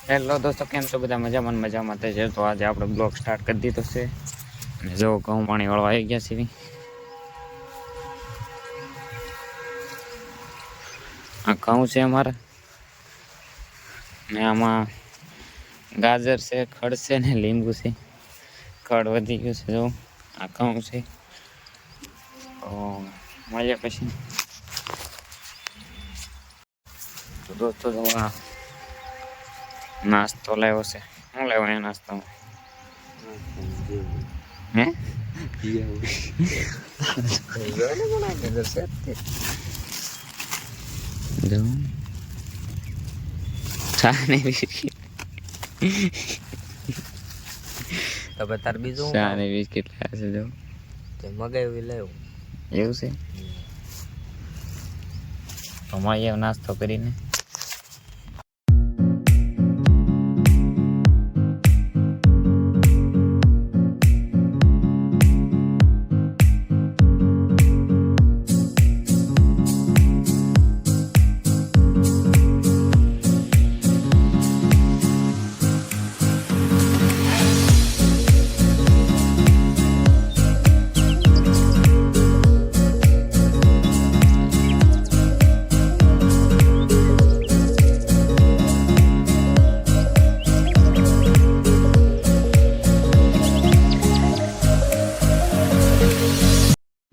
Hello દોસ્તો, કેમ છો બધા? મજામાં છે. તો આજે આપણે બ્લોગ સ્ટાર્ટ કરી દીધો છે અને જો ઘઉં પાણી વાળવા આવી ગયા છે. આ ઘઉં છે અમારા ને આમાં ગાજર છે, ખડ છે ને લીંબુ છે. ખડ વધી ગયું છે. જો આ ઘઉં છે. તો મળીએ પછી. તો દોસ્તો જો નાસ્તો લાવ્યો છે. શું લાવ્યો એ નાસ્તામાં? હે તાર બીજું ચા ને બિસ્કિટ લાવ્યા છે. જો મગાવી લેવું એવું છે. તો મળીએ નાસ્તો કરીને.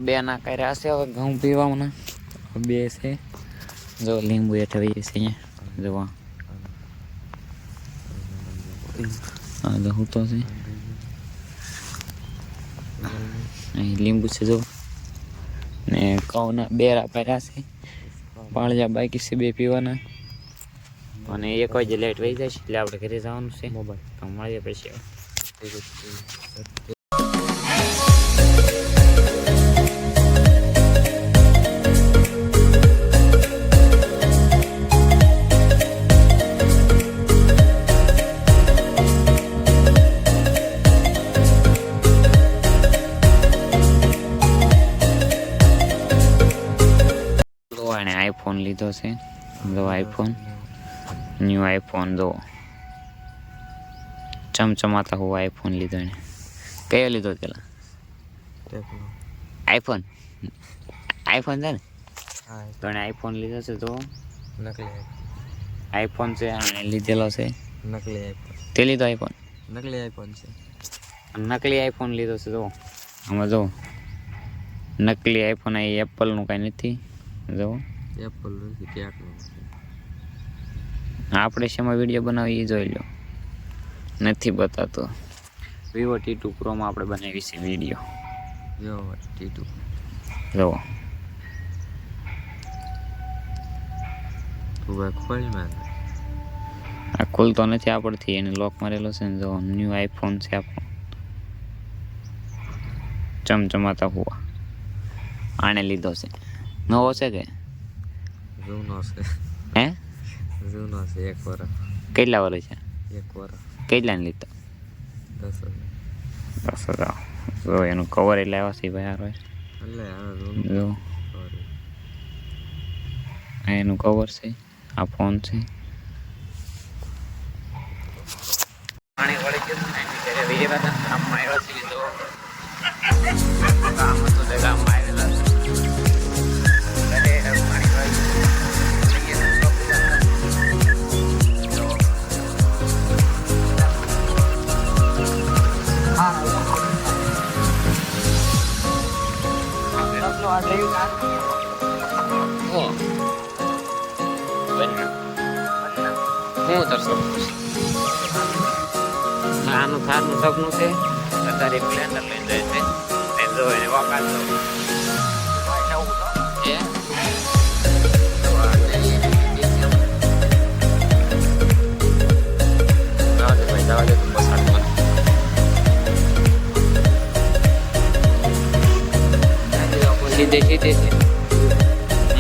બે ના કર્યા છે. હવે ઘઉં પીવાના બે છે. જો લીંબુ હેઠ છે અહીંયા. જોવા હું તો છે અહીં લીંબુ છે. જો ને ઘઉંના બેરા પાડ્યા છે. પાળિયા બાકી છે બે પીવાના. અને 1 વાગે લાઈટ વહી જાય છે એટલે આપણે ઘરે જવાનું છે. મોબાઈલ તો મળીએ પછી. આઈફોન લીધો છે. જો આઈફોન, ન્યૂ આઈફોન. જો ચમચમાતા હું આઈફોન લીધો. એને કયો લીધો પેલા? આઈફોન છે ને? તો એને આઈફોન લીધો છે. તો નકલી આઈફોન છે અને લીધેલો છે. નકલી આઈફોન તે લીધો આઈફોન? નકલી આઈફોન છે. નકલી આઈફોન લીધો છે. જો આમાં જો નકલી આઈફોન. આ એપલનું કાંઈ નથી. જો એપલ નથી, ક્યાંકનું આપણે શેમાં વિડીયો બનાવી એ જોઈ લો. નથી બતાતો. વિવો T2 પ્રોમાં આપણે બનાવી છે વિડીયો. વિવો T2 જો ખોલમાં આ ખુલતો નથી આપણથી. એને લોક મારેલો છે ને. જો ન્યૂ આઈફોન છે આપણો. ચમચમાતા હુઆ. આને લીધો છે. નવો છે કે જૂનો છે? હે જૂનો છે. 1 વર્ષ. કેટલા વર્ષ છે? 1 વર્ષ. કેટલાને લીધો? 10,000. જો એનું કવર એટલે આવ્યા છે ભાઈ. હારો જો એનું કવર છે. આ ફોન છે. પાણી વળી ગયું ને ત્યારે વિજયવાદા ગામમાં આવ્યા છે. તો ગામ હતું તે ગામમાં આવેલા છે. હું તરસો આનું થારનું સપનું છે. અત્યારે પ્લેન્ડર લઈને જાય છે. જો એને વાકાત સીધે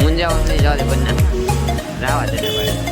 મુંજાવાનું નહીં. જવા દે બંને રાવા દે ભાઈ.